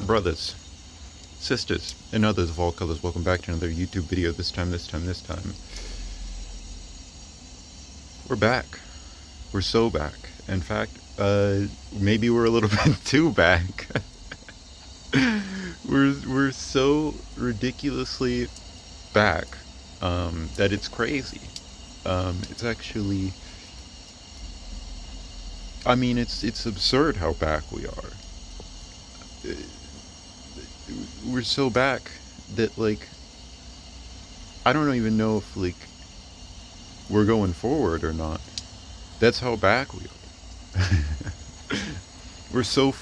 Brothers, sisters, and others of all colors, welcome back to another YouTube video. This time, we're back. We're so back. In fact, maybe we're a little bit too back. we're so ridiculously back that it's crazy. It's actually, I mean, it's absurd how back we are. We're so back that, like, I don't even know if, like, we're going forward or not. That's how back we are. We're so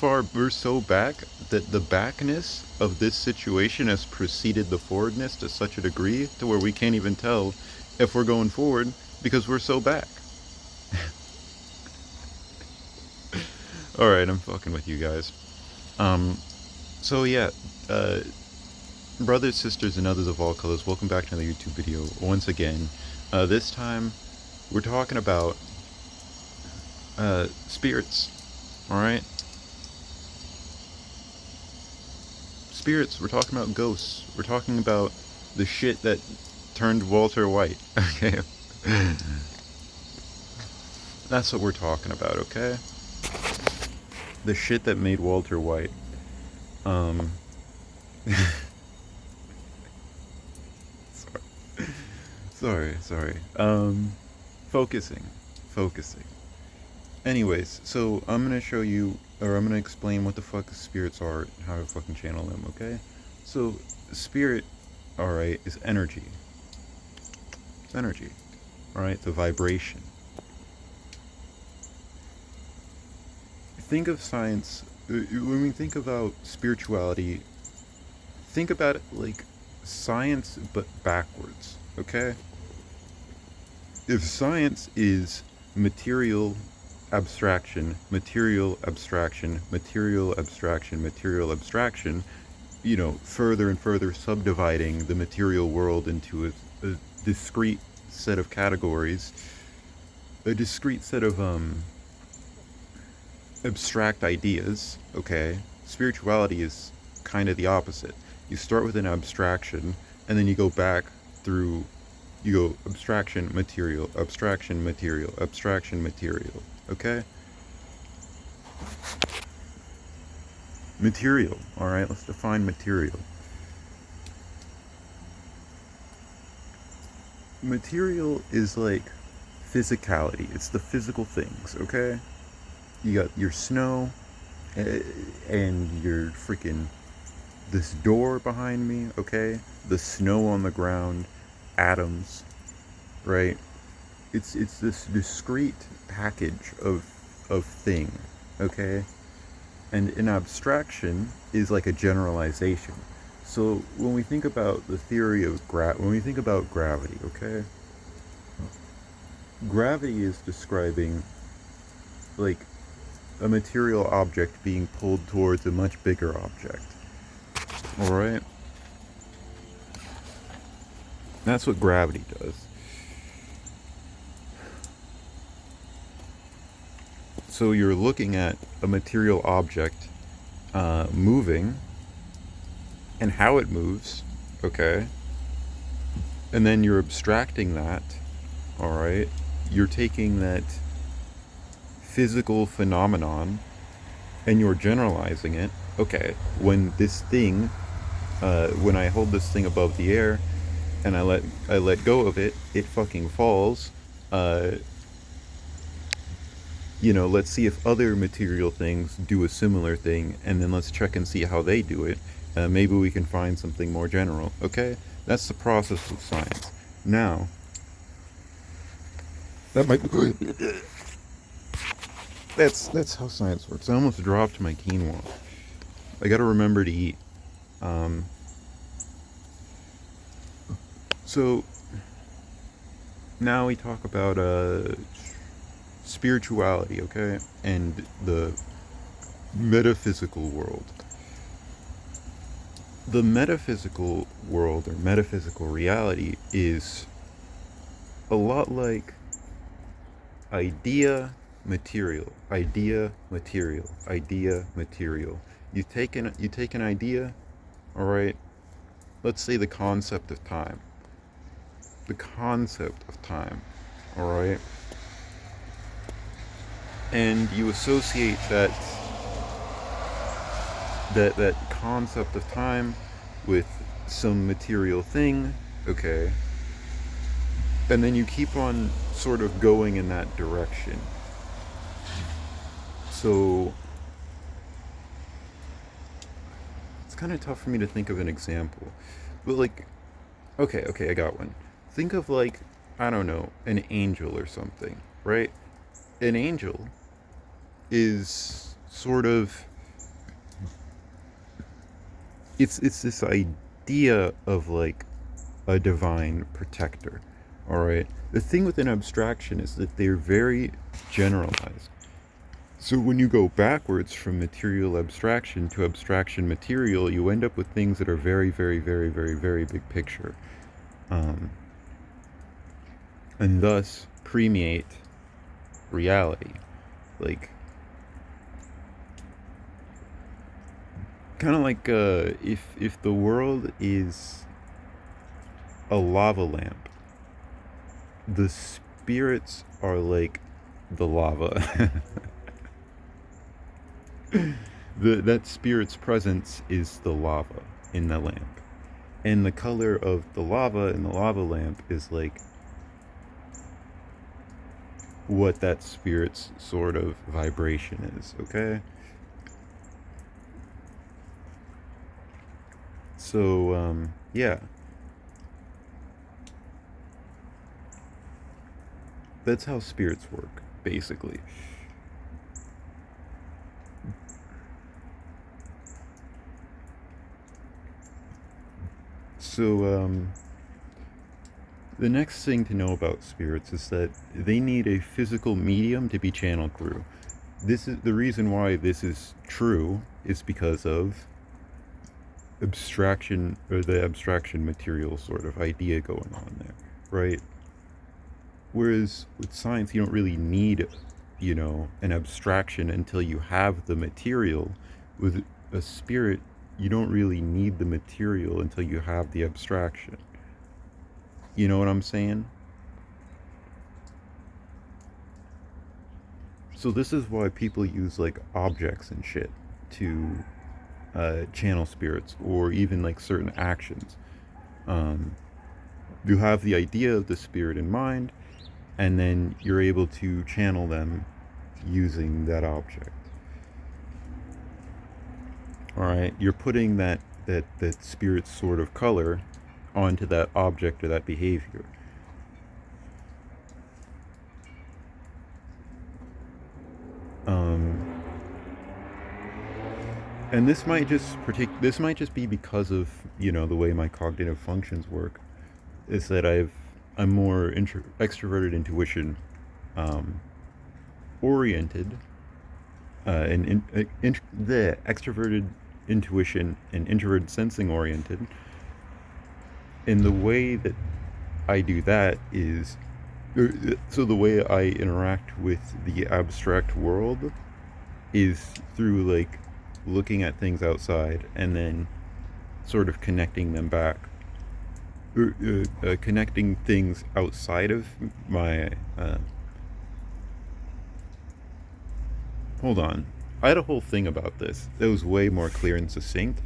back that the backness of this situation has preceded the forwardness to such a degree to where we can't even tell if we're going forward because we're so back. Alright, I'm fucking with you guys. So yeah, brothers, sisters, and others of all colors, welcome back to another YouTube video once again. This time, we're talking about spirits, alright? Spirits, we're talking about ghosts, we're talking about the shit that turned Walter White, okay? That's what we're talking about, okay? The shit that made Walter White. Sorry. Focusing. Anyways, so I'm gonna show you, or I'm gonna explain what the fuck spirits are and how to fucking channel them, okay? So, spirit, alright, is energy. It's energy. Alright, the vibration. Think of science, when we think about spirituality, think about it like science but backwards, okay? If science is material abstraction, you know, further and further subdividing the material world into a discrete set of categories, a discrete set of abstract ideas, okay? Spirituality is kind of the opposite. You start with an abstraction, and then you go back through, you go abstraction, material, okay? Material, alright, let's define material. Material is like physicality, it's the physical things, okay? You got your snow, and your freaking, this door behind me, okay? The snow on the ground, atoms, right? It's this discrete package of thing, okay? And an abstraction is like a generalization. So when we think about the theory of when we think about gravity, okay? Gravity is describing, like, a material object being pulled towards a much bigger object. Alright? That's what gravity does. So you're looking at a material object moving and how it moves, okay? And then you're abstracting that, alright? You're taking that physical phenomenon and you're generalizing it. Okay, when this thing, when I hold this thing above the air and I let go of it, it fucking falls. You know, let's see if other material things do a similar thing, and then let's check and see how they do it. Maybe we can find something more general, okay? That's the process of science. Now, that might be... That's how science works. I almost dropped my quinoa. I gotta remember to eat. So, now we talk about spirituality, okay? And the metaphysical world. The metaphysical world, or metaphysical reality, is a lot like idea, material. You take an idea, all right? Let's say the concept of time. The concept of time, all right? And you associate that concept of time with some material thing, okay? And then you keep on sort of going in that direction. So it's kind of tough for me to think of an example. But like, okay, I got one. Think of like, I don't know, an angel or something, right? An angel is sort of it's this idea of like a divine protector. All right. The thing with an abstraction is that they're very generalized. So when you go backwards from material abstraction to abstraction material, you end up with things that are very, very, very, very, very big picture, um, and thus permeate reality. Like, kind of like if the world is a lava lamp, the spirits are like the lava. That spirit's presence is the lava in the lamp, and the color of the lava in the lava lamp is like what that spirit's sort of vibration is. Okay, so yeah, that's how spirits work basically. So the next thing to know about spirits is that they need a physical medium to be channeled through. This is the reason why this is true, is because of abstraction, or the abstraction material sort of idea going on there, right? Whereas with science, you don't really need, an abstraction until you have the material. With a spirit, you don't really need the material until you have the abstraction. You know what I'm saying? So this is why people use like objects and shit to channel spirits, or even like certain actions. Um, you have the idea of the spirit in mind, and then you're able to channel them using that object. All right, you're putting that spirit sort of color onto that object or that behavior. Um, and this might just be because of the way my cognitive functions work. Is that I'm more extroverted intuition um, oriented, and the extroverted intuition and introverted sensing oriented. And the way that I do that is, so the way I interact with the abstract world is through like looking at things outside and then sort of connecting them back, connecting things outside of my hold on. I had a whole thing about this that was way more clear and succinct,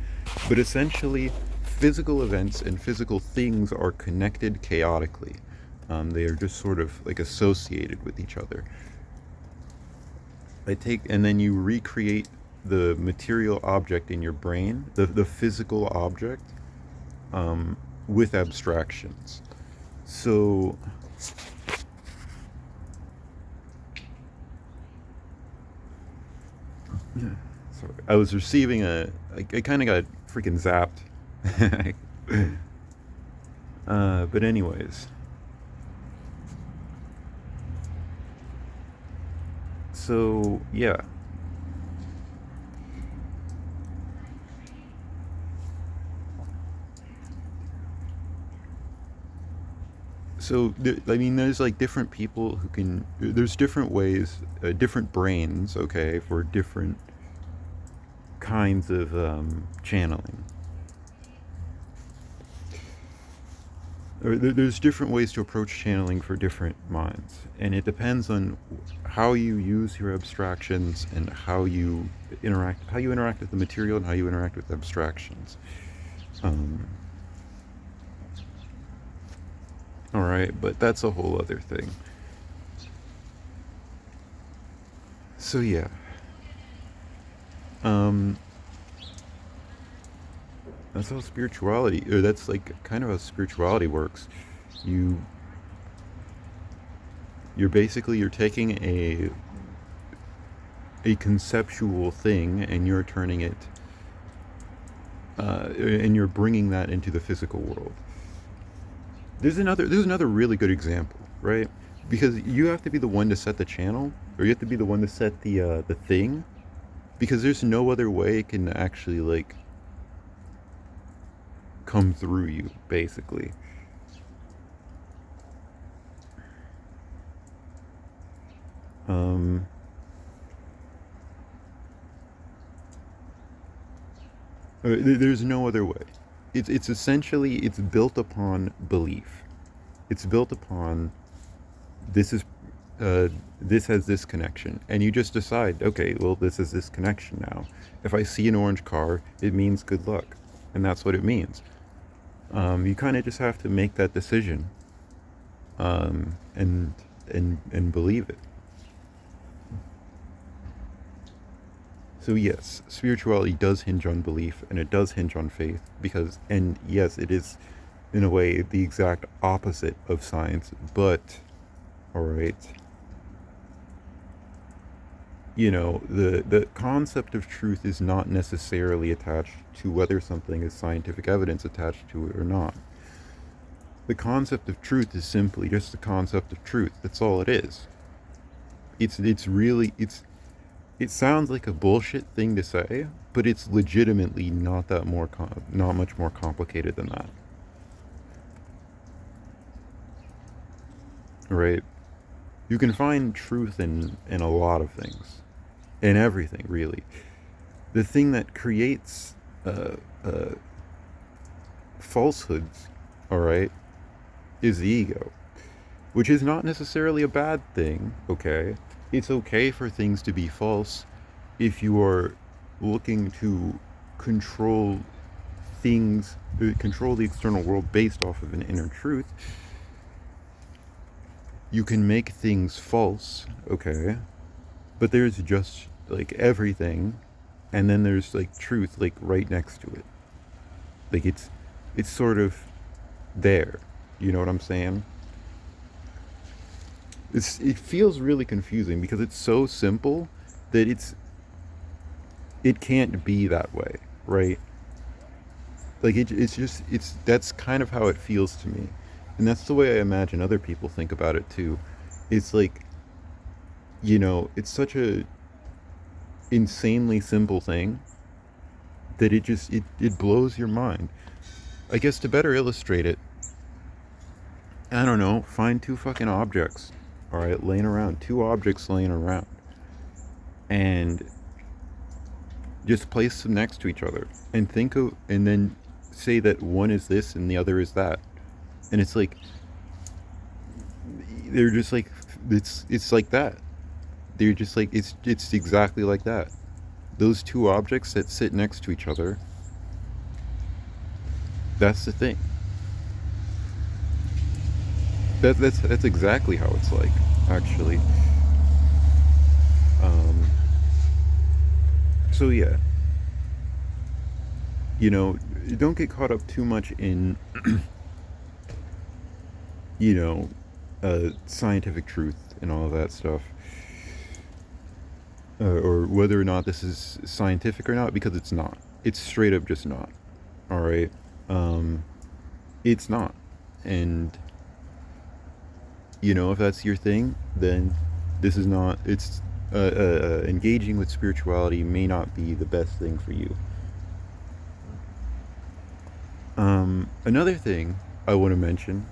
but essentially, physical events and physical things are connected chaotically. They are just sort of like associated with each other. And then you recreate the material object in your brain, the physical object, with abstractions. So sorry, I was receiving I kind of got freaking zapped. But anyways, so yeah. So I mean, there's like different people who can. There's different ways, different brains, okay, for different kinds of channeling. There's different ways to approach channeling for different minds, and it depends on how you use your abstractions and how you interact with the material and how you interact with abstractions. Um, all right, but that's a whole other thing. So yeah, um, that's how spirituality, or that's like kind of how spirituality works. You you're taking a conceptual thing and you're turning it and you're bringing that into the physical world. There's another really good example, right? Because you have to be the one to set the channel, or you have to be the one to set the thing, because there's no other way it can actually like come through you, basically. Um, there's no other way. It's essentially it's built upon belief. It's built upon this is this has this connection, and you just decide, okay, well, this is this connection now. If I see an orange car, it means good luck, and that's what it means. You kind of just have to make that decision, and believe it. So yes, spirituality does hinge on belief, and it does hinge on faith, because, and yes, it is in a way the exact opposite of science, but all right, the concept of truth is not necessarily attached to whether something is scientific evidence attached to it or not. The concept of truth is simply just the concept of truth. That's all it is. It sounds like a bullshit thing to say, but it's legitimately not much more complicated than that. Right? You can find truth in a lot of things, in everything really. The thing that creates uh, uh, falsehoods, all right, is the ego, which is not necessarily a bad thing. Okay, it's okay for things to be false if you are looking to control control the external world based off of an inner truth. You can make things false, okay, but there's just like everything, and then there's like truth like right next to it. Like it's sort of there. You know what I'm saying? It feels really confusing because it's so simple that it can't be that way, right? Like it's just it's that's kind of how it feels to me, and that's the way I imagine other people think about it too. It's like, it's such a insanely simple thing that it blows your mind. I guess to better illustrate it, I don't know, find two fucking objects, all right, laying around, two objects laying around, and just place them next to each other, and then say that one is this and the other is that, and it's like they're just like it's like that. They're just like it's exactly like that. Those two objects that sit next to each other. That's the thing. That's exactly how it's like, actually. Um, so yeah, you know, don't get caught up too much in you know scientific truth and all of that stuff, or whether or not this is scientific or not, because it's not. It's straight up just not. All right, um, it's not, and if that's your thing, then this is not. It's engaging with spirituality may not be the best thing for you. Another thing I want to mention,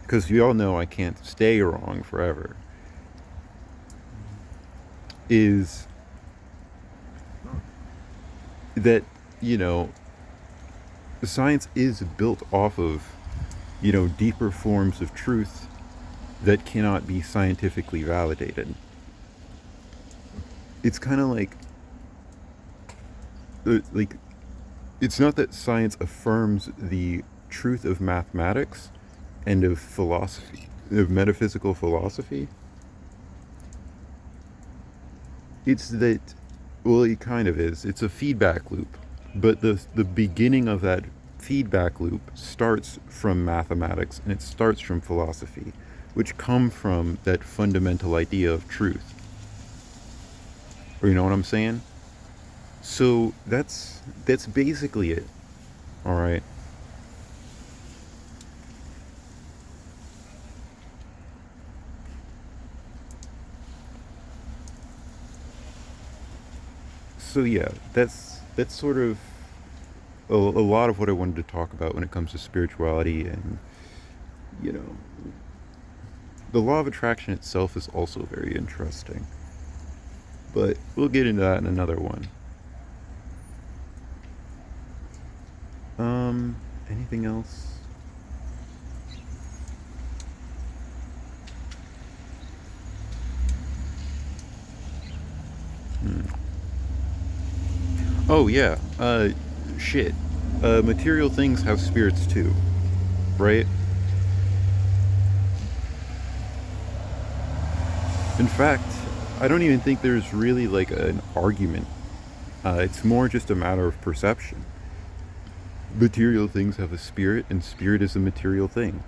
because you all know I can't stay wrong forever, is that, you know, science is built off of, deeper forms of truth that cannot be scientifically validated. It's kind of like it's not that science affirms the truth of mathematics and of philosophy, of metaphysical philosophy. It's that, well, it kind of is. It's a feedback loop, but the beginning of that feedback loop starts from mathematics and it starts from philosophy, which come from that fundamental idea of truth. Or you know what I'm saying? So that's basically it. All right. So yeah, that's sort of a lot of what I wanted to talk about when it comes to spirituality, and you know, the law of attraction itself is also very interesting. But we'll get into that in another one. Anything else? Hmm. Oh yeah. Shit. Material things have spirits too, right? In fact, I don't even think there's really like an argument. It's more just a matter of perception. Material things have a spirit, and spirit is a material thing.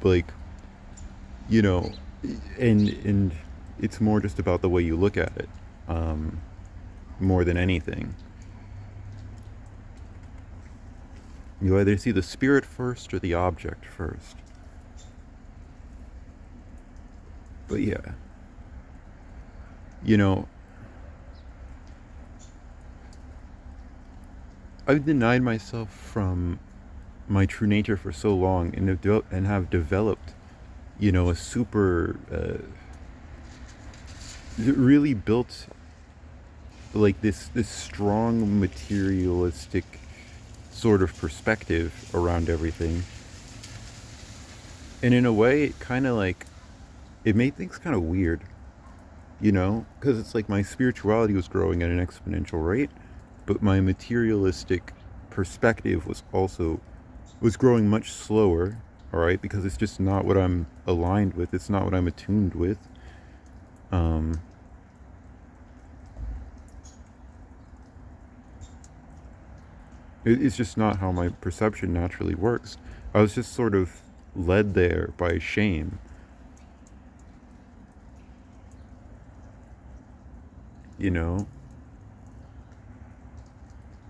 Like, you know, and it's more just about the way you look at it, um, more than anything. You either see the spirit first or the object first. But yeah, you know, I've denied myself from my true nature for so long, and have developed, a super, really built like this strong materialistic sort of perspective around everything. And in a way, it kind of like it made things kind of weird, because it's like my spirituality was growing at an exponential rate, but my materialistic perspective was growing much slower. All right, because it's just not what I'm aligned with. It's not what I'm attuned with. Um, it's just not how my perception naturally works. I was just sort of led there by shame, you know.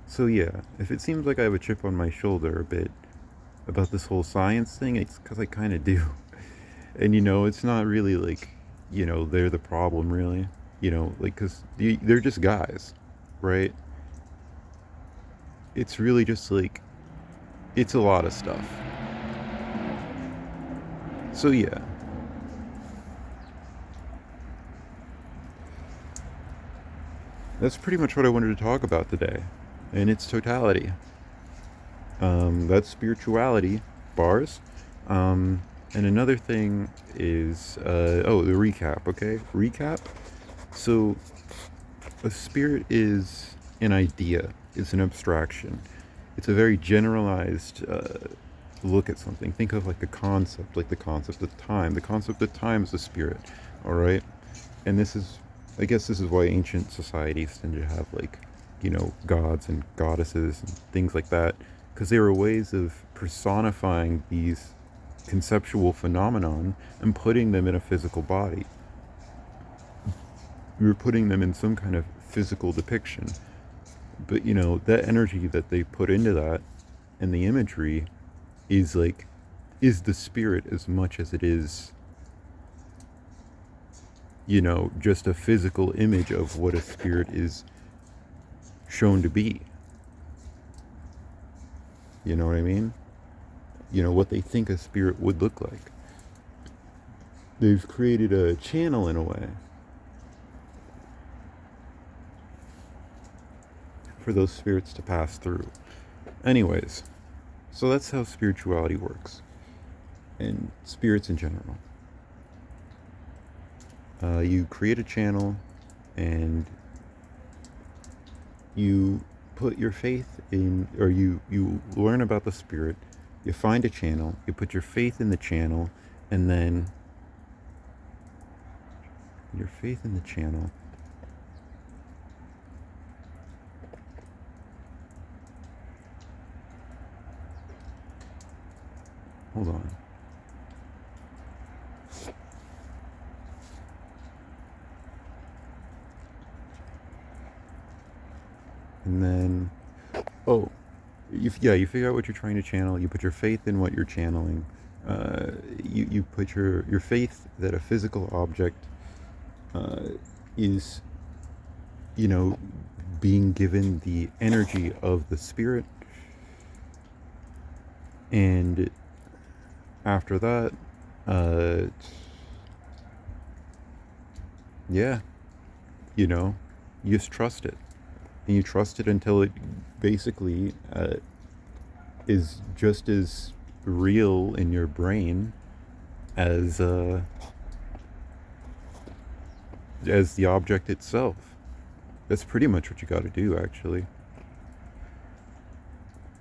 So yeah, if it seems like I have a chip on my shoulder a bit about this whole science thing, it's because I kind of do. And it's not really like, they're the problem really. Like, because they're just guys, right? It's really just like, it's a lot of stuff. So yeah, that's pretty much what I wanted to talk about today in its totality. That's spirituality, bars. And another thing is, the recap, okay? Recap. So, a spirit is an idea, it's an abstraction. It's a very generalized look at something. Think of like the concept of time. The concept of time is a spirit, all right? And I guess this is why ancient societies tend to have gods and goddesses and things like that, because they were ways of personifying these conceptual phenomenon and putting them in a physical body. We were putting them in some kind of physical depiction. But that energy that they put into that and the imagery is is the spirit as much as it is, just a physical image of what a spirit is shown to be. You know what I mean? What they think a spirit would look like. They've created a channel in a way. for those spirits to pass through. Anyways, so that's how spirituality works, and spirits in general. You create a channel, and you put your faith in, or you learn about the spirit. You find a channel, you put your faith in the channel, and then your faith in the channel. Hold on. And then, oh, you figure out what you're trying to channel. You put your faith in what you're channeling. You put your faith that a physical object is, you know, being given the energy of the spirit. And after that, yeah, you know, you just trust it. And you trust it until it basically is just as real in your brain as the object itself. That's pretty much what you got to do, actually.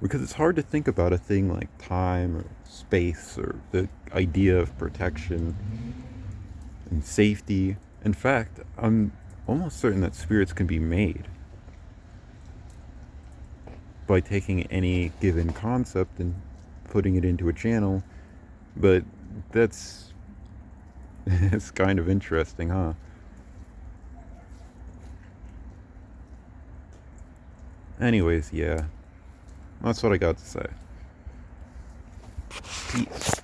Because it's hard to think about a thing like time or space or the idea of protection and safety. In fact, I'm almost certain that spirits can be made by taking any given concept and putting it into a channel. But that's it's kind of interesting, huh? Anyways, yeah. That's what I got to say. Peace.